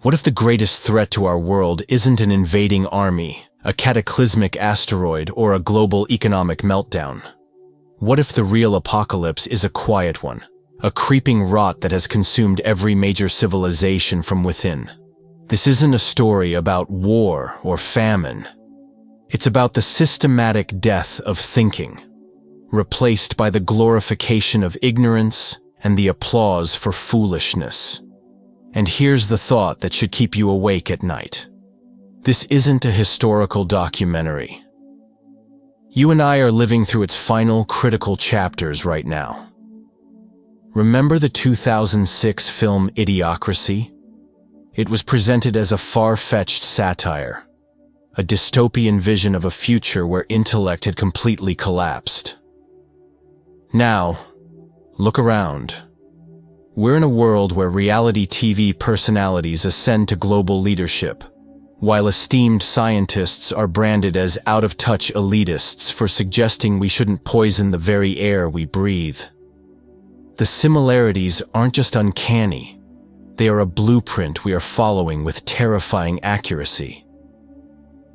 What if the greatest threat to our world isn't an invading army, a cataclysmic asteroid, or a global economic meltdown? What if the real apocalypse is a quiet one, a creeping rot that has consumed every major civilization from within? This isn't a story about war or famine. It's about the systematic death of thinking, replaced by the glorification of ignorance and the applause for foolishness. And here's the thought that should keep you awake at night. This isn't a historical documentary. You and I are living through its final critical chapters right now. Remember the 2006 film Idiocracy? It was presented as a far-fetched satire, a dystopian vision of a future where intellect had completely collapsed. Now, look around. We're in a world where reality TV personalities ascend to global leadership, while esteemed scientists are branded as out-of-touch elitists for suggesting we shouldn't poison the very air we breathe. The similarities aren't just uncanny, they are a blueprint we are following with terrifying accuracy.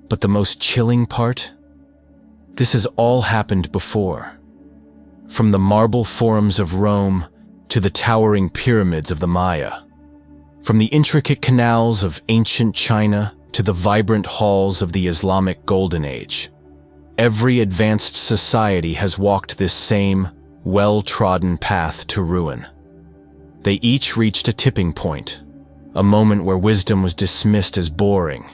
But the most chilling part? This has all happened before. From the marble forums of Rome to the towering pyramids of the Maya. From the intricate canals of ancient China to the vibrant halls of the Islamic Golden Age. Every advanced society has walked this same, well-trodden path to ruin. They each reached a tipping point, a moment where wisdom was dismissed as boring,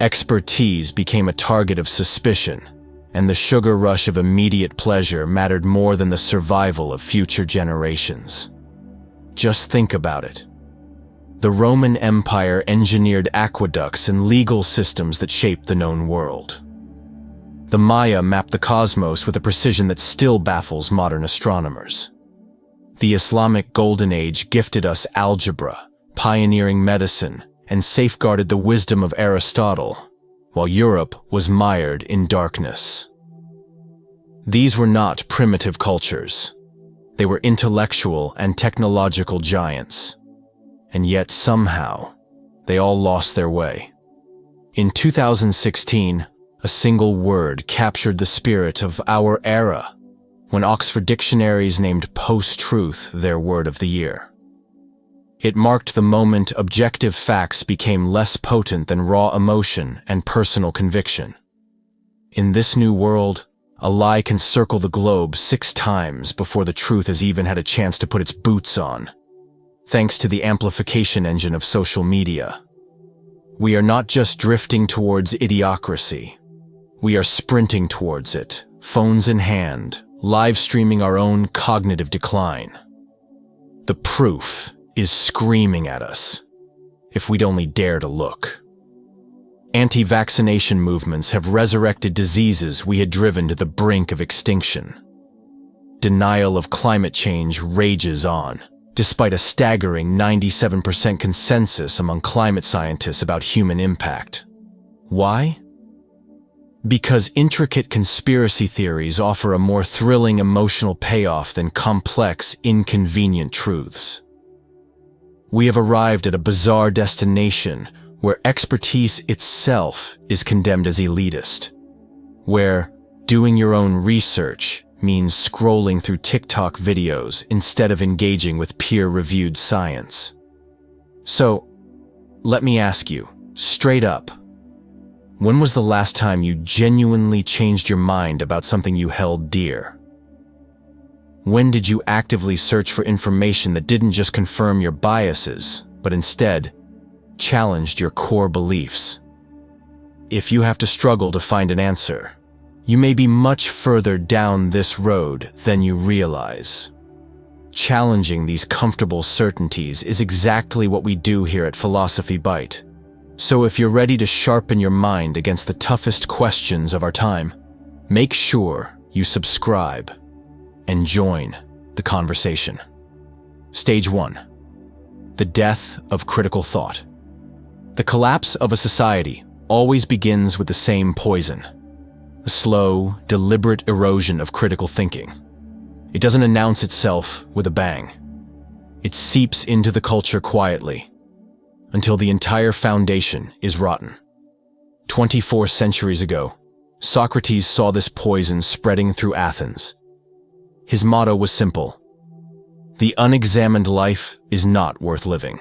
expertise became a target of suspicion, and the sugar rush of immediate pleasure mattered more than the survival of future generations. Just think about it. The Roman Empire engineered aqueducts and legal systems that shaped the known world. The Maya mapped the cosmos with a precision that still baffles modern astronomers. The Islamic Golden Age gifted us algebra, pioneering medicine, and safeguarded the wisdom of Aristotle, while Europe was mired in darkness. These were not primitive cultures. They were intellectual and technological giants. And yet somehow, they all lost their way. In 2016, a single word captured the spirit of our era, when Oxford dictionaries named post-truth their word of the year. It marked the moment objective facts became less potent than raw emotion and personal conviction. In this new world, a lie can circle the globe 6 times before the truth has even had a chance to put its boots on, thanks to the amplification engine of social media. We are not just drifting towards idiocracy. We are sprinting towards it, phones in hand, live streaming our own cognitive decline. The proof is screaming at us, if we'd only dare to look. Anti-vaccination movements have resurrected diseases we had driven to the brink of extinction. Denial of climate change rages on, despite a staggering 97% consensus among climate scientists about human impact. Why? Because intricate conspiracy theories offer a more thrilling emotional payoff than complex, inconvenient truths. We have arrived at a bizarre destination where expertise itself is condemned as elitist, where doing your own research means scrolling through TikTok videos instead of engaging with peer-reviewed science. So, let me ask you, straight up, when was the last time you genuinely changed your mind about something you held dear? When did you actively search for information that didn't just confirm your biases, but instead challenged your core beliefs? If you have to struggle to find an answer, you may be much further down this road than you realize. Challenging these comfortable certainties is exactly what we do here at Philosophy Bite. So if you're ready to sharpen your mind against the toughest questions of our time, make sure you subscribe and join the conversation. Stage 1. The death of critical thought. The collapse of a society always begins with the same poison: the slow, deliberate erosion of critical thinking. It doesn't announce itself with a bang. It seeps into the culture quietly, until the entire foundation is rotten. 24 centuries ago, Socrates saw this poison spreading through Athens. His motto was simple: the unexamined life is not worth living.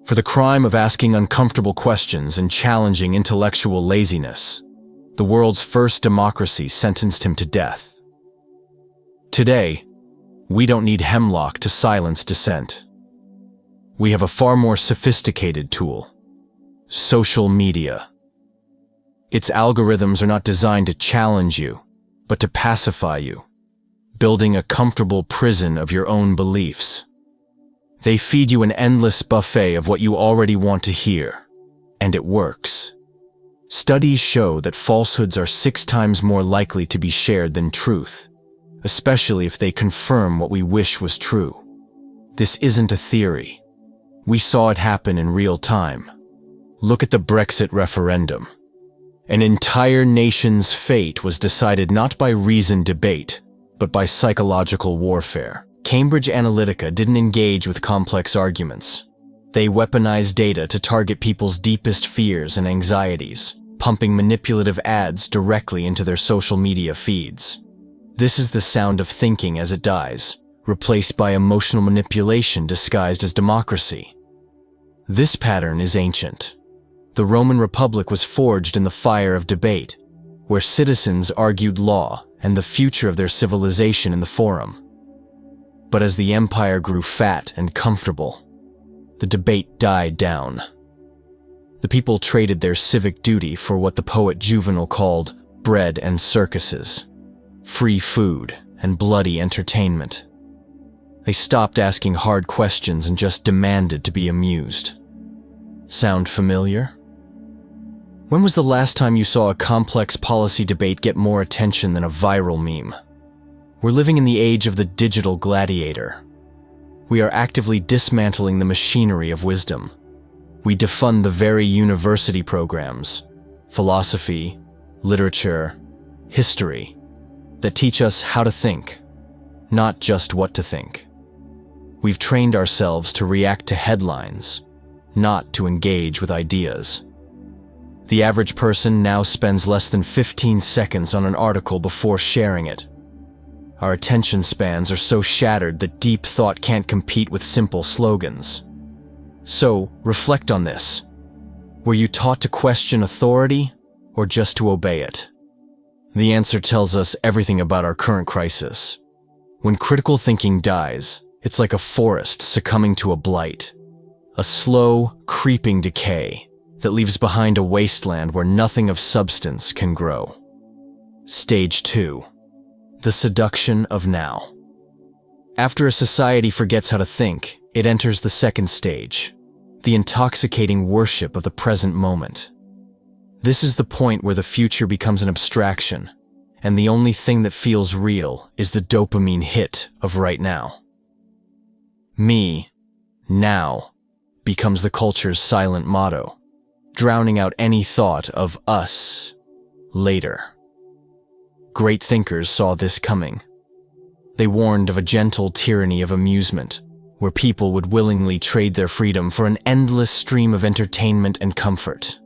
For the crime of asking uncomfortable questions and challenging intellectual laziness, the world's first democracy sentenced him to death. Today, we don't need hemlock to silence dissent. We have a far more sophisticated tool: social media. Its algorithms are not designed to challenge you, but to pacify you, building a comfortable prison of your own beliefs. They feed you an endless buffet of what you already want to hear, and it works. Studies show that falsehoods are 6 times more likely to be shared than truth, especially if they confirm what we wish was true. This isn't a theory. We saw it happen in real time. Look at the Brexit referendum. An entire nation's fate was decided not by reasoned debate, but by psychological warfare. Cambridge Analytica didn't engage with complex arguments. They weaponized data to target people's deepest fears and anxieties, pumping manipulative ads directly into their social media feeds. This is the sound of thinking as it dies, replaced by emotional manipulation disguised as democracy. This pattern is ancient. The Roman Republic was forged in the fire of debate, where citizens argued law and the future of their civilization in the forum. But as the empire grew fat and comfortable, the debate died down. The people traded their civic duty for what the poet Juvenal called bread and circuses, free food and bloody entertainment. They stopped asking hard questions and just demanded to be amused. Sound familiar? When was the last time you saw a complex policy debate get more attention than a viral meme? We're living in the age of the digital gladiator. We are actively dismantling the machinery of wisdom. We defund the very university programs, philosophy, literature, history, that teach us how to think, not just what to think. We've trained ourselves to react to headlines, not to engage with ideas. The average person now spends less than 15 seconds on an article before sharing it. Our attention spans are so shattered that deep thought can't compete with simple slogans. So, reflect on this. Were you taught to question authority, or just to obey it? The answer tells us everything about our current crisis. When critical thinking dies, it's like a forest succumbing to a blight. A slow, creeping decay that leaves behind a wasteland where nothing of substance can grow. Stage 2. The Seduction of Now. After a society forgets how to think, it enters the second stage, the intoxicating worship of the present moment. This is the point where the future becomes an abstraction, and the only thing that feels real is the dopamine hit of right now. Me, now, becomes the culture's silent motto, drowning out any thought of us, later. Great thinkers saw this coming. They warned of a gentle tyranny of amusement, where people would willingly trade their freedom for an endless stream of entertainment and comfort.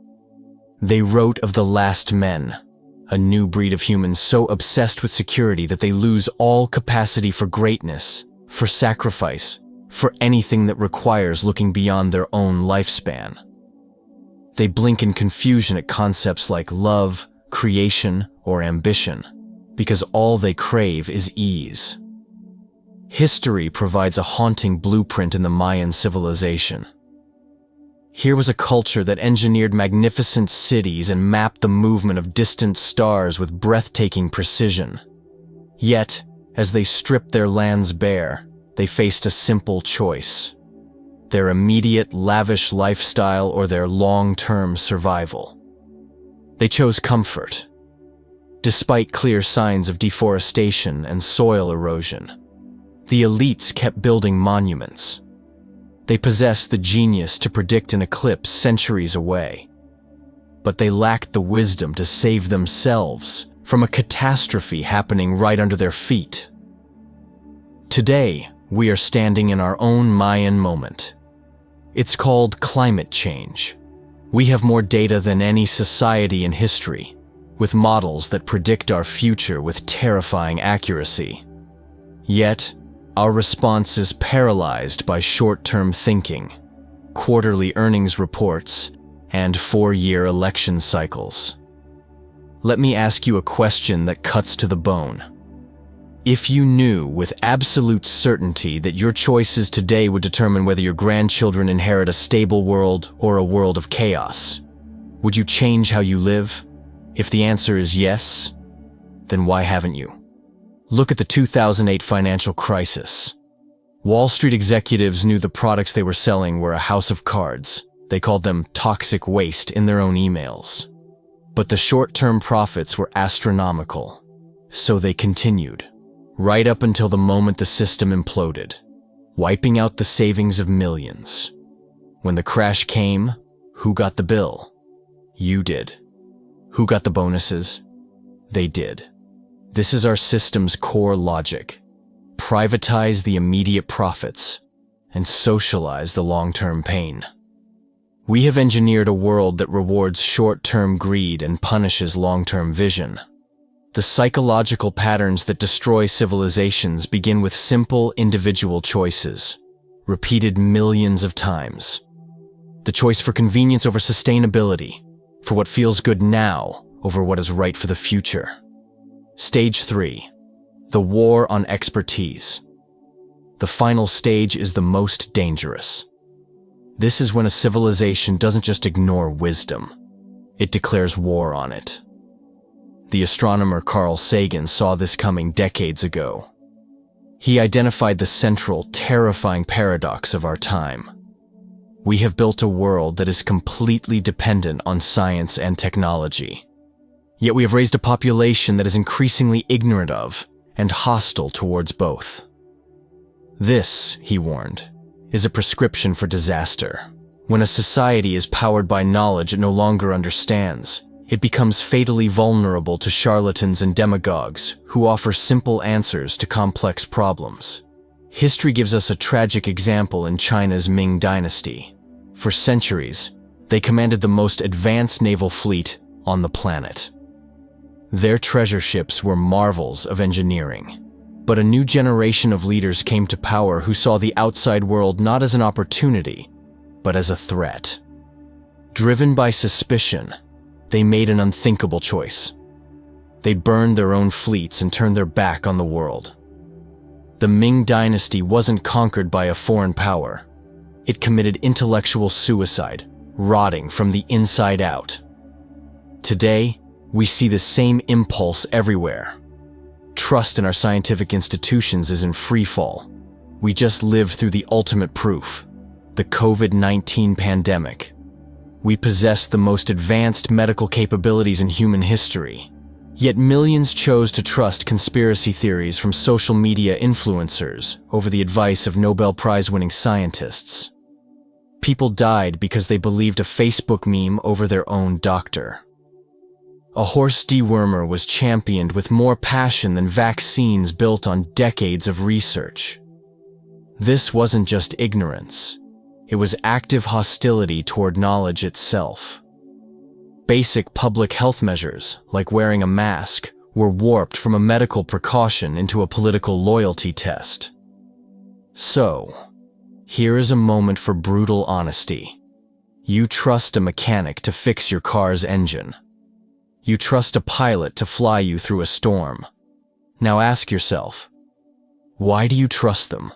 They wrote of the last men, a new breed of humans so obsessed with security that they lose all capacity for greatness, for sacrifice, for anything that requires looking beyond their own lifespan. They blink in confusion at concepts like love, creation, or ambition, because all they crave is ease. History provides a haunting blueprint in the Mayan civilization. Here was a culture that engineered magnificent cities and mapped the movement of distant stars with breathtaking precision. Yet, as they stripped their lands bare, they faced a simple choice: their immediate, lavish lifestyle or their long-term survival. They chose comfort. Despite clear signs of deforestation and soil erosion, the elites kept building monuments. They possessed the genius to predict an eclipse centuries away, but they lacked the wisdom to save themselves from a catastrophe happening right under their feet. Today, we are standing in our own Mayan moment. It's called climate change. We have more data than any society in history, with models that predict our future with terrifying accuracy. Yet, our response is paralyzed by short-term thinking, quarterly earnings reports, and 4-year election cycles. Let me ask you a question that cuts to the bone. If you knew with absolute certainty that your choices today would determine whether your grandchildren inherit a stable world or a world of chaos, would you change how you live? If the answer is yes, then why haven't you? Look at the 2008 financial crisis. Wall Street executives knew the products they were selling were a house of cards. They called them toxic waste in their own emails. But the short-term profits were astronomical, so they continued, right up until the moment the system imploded, wiping out the savings of millions. When the crash came, who got the bill? You did. Who got the bonuses? They did. This is our system's core logic. Privatize the immediate profits and socialize the long-term pain. We have engineered a world that rewards short-term greed and punishes long-term vision. The psychological patterns that destroy civilizations begin with simple individual choices, repeated millions of times. The choice for convenience over sustainability, for what feels good now over what is right for the future. Stage 3. The war on expertise. The final stage is the most dangerous. This is when a civilization doesn't just ignore wisdom, it declares war on it. The astronomer Carl Sagan saw this coming decades ago. He identified the central, terrifying paradox of our time. We have built a world that is completely dependent on science and technology. Yet we have raised a population that is increasingly ignorant of and hostile towards both. This, he warned, is a prescription for disaster. When a society is powered by knowledge it no longer understands, it becomes fatally vulnerable to charlatans and demagogues who offer simple answers to complex problems. History gives us a tragic example in China's Ming Dynasty. For centuries, they commanded the most advanced naval fleet on the planet. Their treasure ships were marvels of engineering. But a new generation of leaders came to power who saw the outside world not as an opportunity, but as a threat. Driven by suspicion, they made an unthinkable choice. They burned their own fleets and turned their back on the world. The Ming Dynasty wasn't conquered by a foreign power. It committed intellectual suicide, rotting from the inside out. Today, we see the same impulse everywhere. Trust in our scientific institutions is in free fall. We just lived through the ultimate proof, the COVID-19 pandemic. We possess the most advanced medical capabilities in human history. Yet millions chose to trust conspiracy theories from social media influencers over the advice of Nobel Prize-winning scientists. People died because they believed a Facebook meme over their own doctor. A horse dewormer was championed with more passion than vaccines built on decades of research. This wasn't just ignorance. It was active hostility toward knowledge itself. Basic public health measures, like wearing a mask, were warped from a medical precaution into a political loyalty test. So, here is a moment for brutal honesty. You trust a mechanic to fix your car's engine. You trust a pilot to fly you through a storm. Now ask yourself, why do you trust them,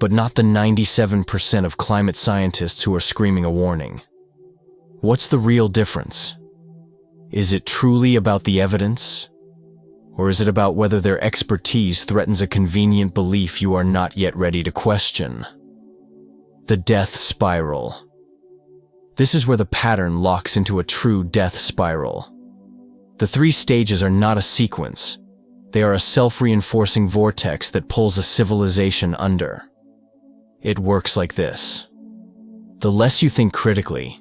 but not the 97% of climate scientists who are screaming a warning? What's the real difference? Is it truly about the evidence? Or is it about whether their expertise threatens a convenient belief you are not yet ready to question? The death spiral. This is where the pattern locks into a true death spiral. The 3 stages are not a sequence. They are a self-reinforcing vortex that pulls a civilization under. It works like this. The less you think critically,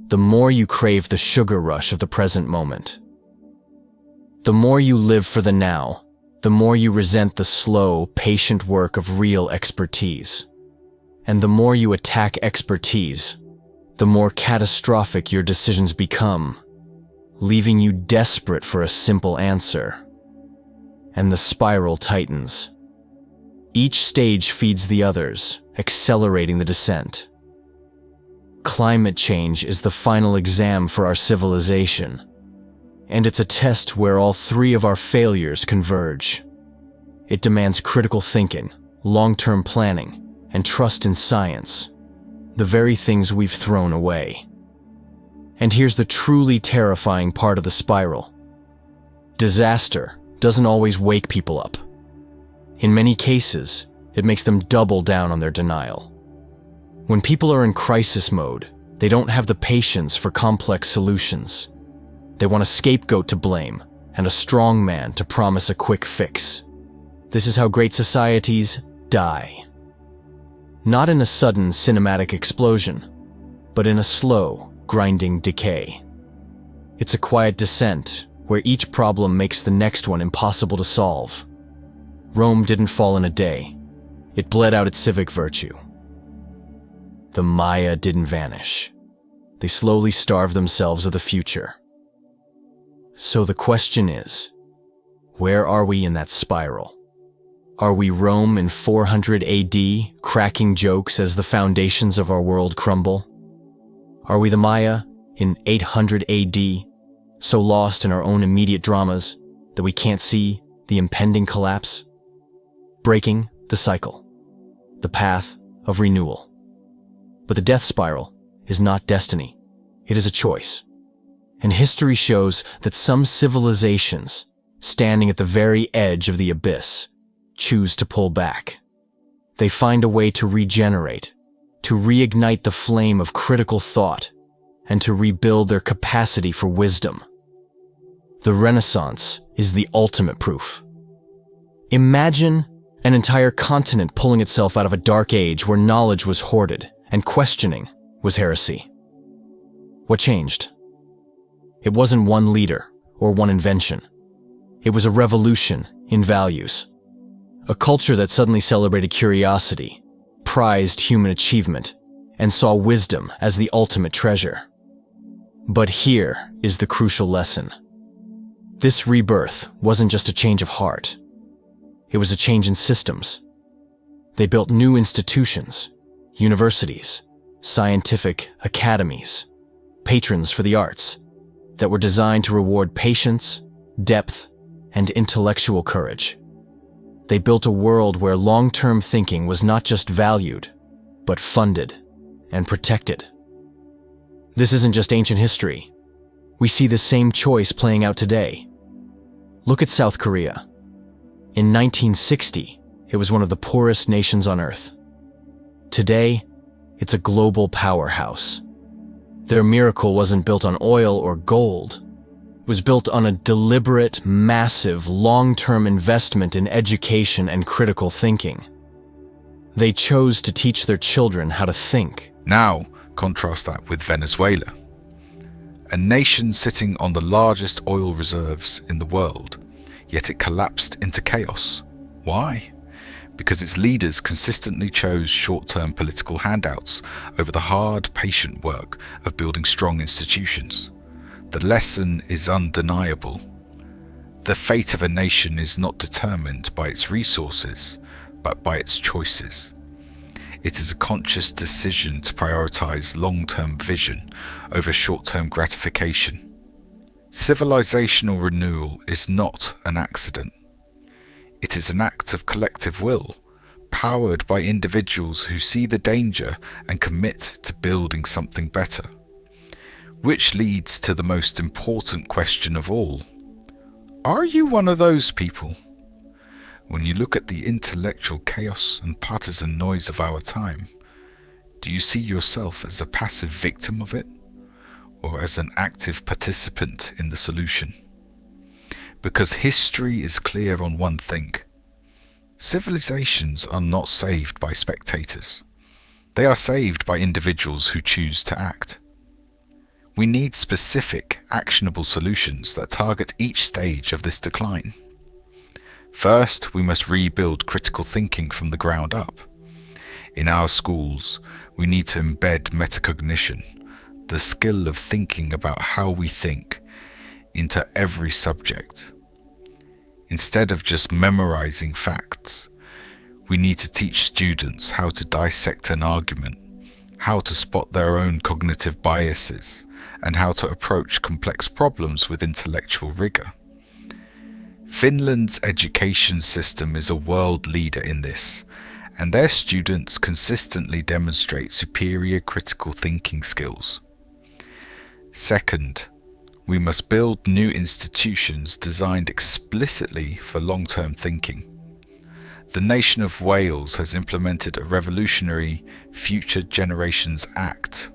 the more you crave the sugar rush of the present moment. The more you live for the now, the more you resent the slow, patient work of real expertise. And the more you attack expertise, the more catastrophic your decisions become, leaving you desperate for a simple answer. And the spiral tightens. Each stage feeds the others, accelerating the descent. Climate change is the final exam for our civilization, and it's a test where all three of our failures converge. It demands critical thinking, long-term planning, and trust in science, the very things we've thrown away. And here's the truly terrifying part of the spiral. Disaster doesn't always wake people up. In many cases, it makes them double down on their denial. When people are in crisis mode, they don't have the patience for complex solutions. They want a scapegoat to blame and a strong man to promise a quick fix. This is how great societies die. Not in a sudden cinematic explosion, but in a slow, grinding decay. It's a quiet descent where each problem makes the next one impossible to solve. Rome didn't fall in a day. It bled out its civic virtue. The Maya didn't vanish. They slowly starved themselves of the future. So the question is, where are we in that spiral? Are we Rome in 400 AD, cracking jokes as the foundations of our world crumble? Are we the Maya in 800 AD, so lost in our own immediate dramas that we can't see the impending collapse? Breaking the cycle, the path of renewal. But the death spiral is not destiny, it is a choice. And history shows that some civilizations, standing at the very edge of the abyss, choose to pull back. They find a way to regenerate, to reignite the flame of critical thought, and to rebuild their capacity for wisdom. The Renaissance is the ultimate proof. Imagine an entire continent pulling itself out of a dark age where knowledge was hoarded and questioning was heresy. What changed? It wasn't one leader or one invention. It was a revolution in values. A culture that suddenly celebrated curiosity, prized human achievement, and saw wisdom as the ultimate treasure. But here is the crucial lesson. This rebirth wasn't just a change of heart. It was a change in systems. They built new institutions, universities, scientific academies, patrons for the arts, that were designed to reward patience, depth, and intellectual courage. They built a world where long-term thinking was not just valued, but funded and protected. This isn't just ancient history. We see the same choice playing out today. Look at South Korea. In 1960, it was one of the poorest nations on Earth. Today, it's a global powerhouse. Their miracle wasn't built on oil or gold. It was built on a deliberate, massive, long-term investment in education and critical thinking. They chose to teach their children how to think. Now, contrast that with Venezuela, a nation sitting on the largest oil reserves in the world, yet it collapsed into chaos. Why? Because its leaders consistently chose short-term political handouts over the hard, patient work of building strong institutions. The lesson is undeniable. The fate of a nation is not determined by its resources, but by its choices. It is a conscious decision to prioritize long-term vision over short-term gratification. Civilizational renewal is not an accident. It is an act of collective will, powered by individuals who see the danger and commit to building something better. Which leads to the most important question of all. Are you one of those people? When you look at the intellectual chaos and partisan noise of our time, do you see yourself as a passive victim of it, or as an active participant in the solution? Because history is clear on one thing. Civilizations are not saved by spectators. They are saved by individuals who choose to act. We need specific, actionable solutions that target each stage of this decline. First, we must rebuild critical thinking from the ground up. In our schools, we need to embed metacognition, the skill of thinking about how we think, into every subject. Instead of just memorizing facts, we need to teach students how to dissect an argument, how to spot their own cognitive biases, and how to approach complex problems with intellectual rigor. Finland's education system is a world leader in this, and their students consistently demonstrate superior critical thinking skills. Second, we must build new institutions designed explicitly for long-term thinking. The nation of Wales has implemented a revolutionary Future Generations Act,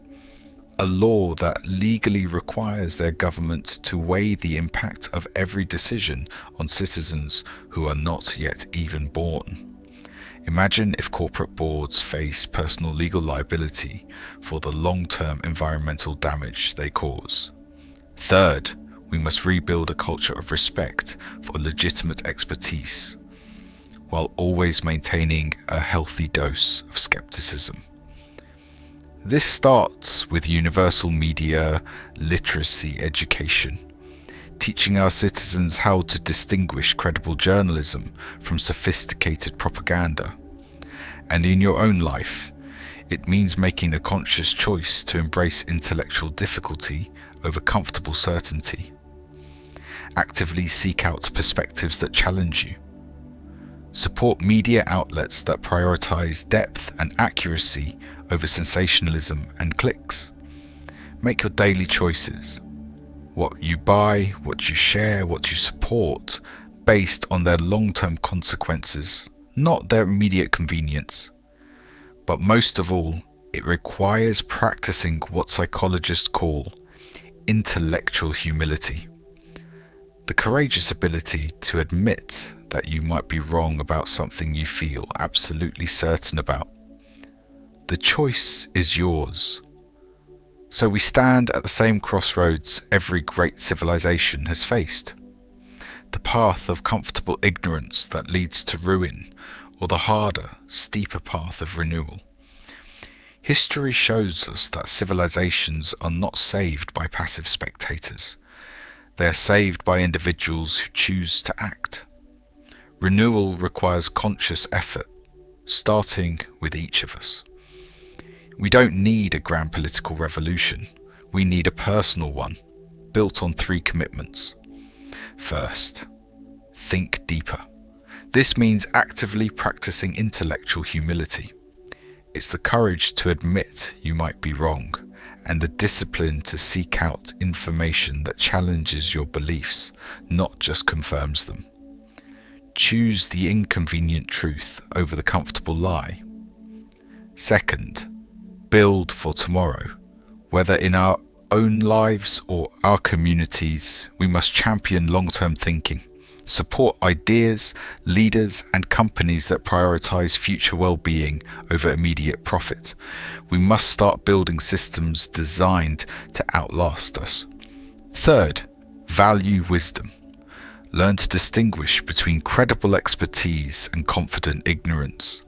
a law that legally requires their government to weigh the impact of every decision on citizens who are not yet even born. Imagine if corporate boards face personal legal liability for the long-term environmental damage they cause. Third, we must rebuild a culture of respect for legitimate expertise, while always maintaining a healthy dose of skepticism. This starts with universal media literacy education, teaching our citizens how to distinguish credible journalism from sophisticated propaganda. And in your own life, it means making a conscious choice to embrace intellectual difficulty over comfortable certainty. Actively seek out perspectives that challenge you. Support media outlets that prioritize depth and accuracy over sensationalism and clicks. Make your daily choices. What you buy, what you share, what you support, based on their long-term consequences, not their immediate convenience. But most of all, it requires practicing what psychologists call intellectual humility. The courageous ability to admit that you might be wrong about something you feel absolutely certain about. The choice is yours. So we stand at the same crossroads every great civilization has faced. The path of comfortable ignorance that leads to ruin, or the harder, steeper path of renewal. History shows us that civilizations are not saved by passive spectators. They are saved by individuals who choose to act. Renewal requires conscious effort, starting with each of us. We don't need a grand political revolution. We need a personal one, built on 3 commitments. First, think deeper. This means actively practicing intellectual humility. It's the courage to admit you might be wrong, and the discipline to seek out information that challenges your beliefs, not just confirms them. Choose the inconvenient truth over the comfortable lie. Second, build for tomorrow. Whether in our own lives or our communities, we must champion long-term thinking, support ideas, leaders, and companies that prioritize future well-being over immediate profit. We must start building systems designed to outlast us. Third, value wisdom. Learn to distinguish between credible expertise and confident ignorance.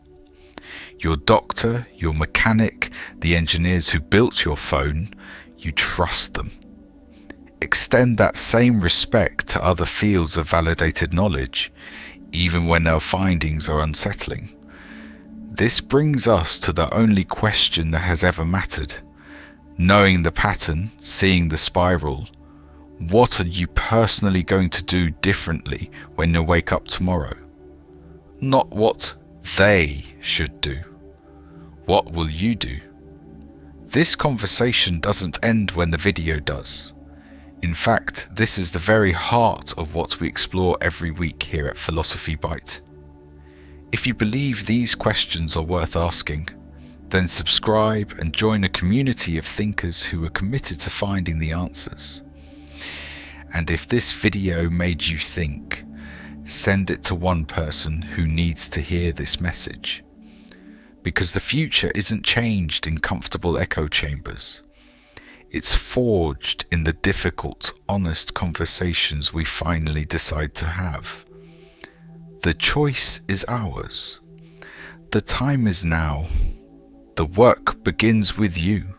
Your doctor, your mechanic, the engineers who built your phone, you trust them. Extend that same respect to other fields of validated knowledge, even when their findings are unsettling. This brings us to the only question that has ever mattered. Knowing the pattern, seeing the spiral, what are you personally going to do differently when you wake up tomorrow? Not what they should do. What will you do? This conversation doesn't end when the video does. In fact, this is the very heart of what we explore every week here at Philosophy Bite. If you believe these questions are worth asking, then subscribe and join a community of thinkers who are committed to finding the answers. And if this video made you think, send it to one person who needs to hear this message. Because the future isn't changed in comfortable echo chambers. It's forged in the difficult, honest conversations we finally decide to have. The choice is ours. The time is now. The work begins with you.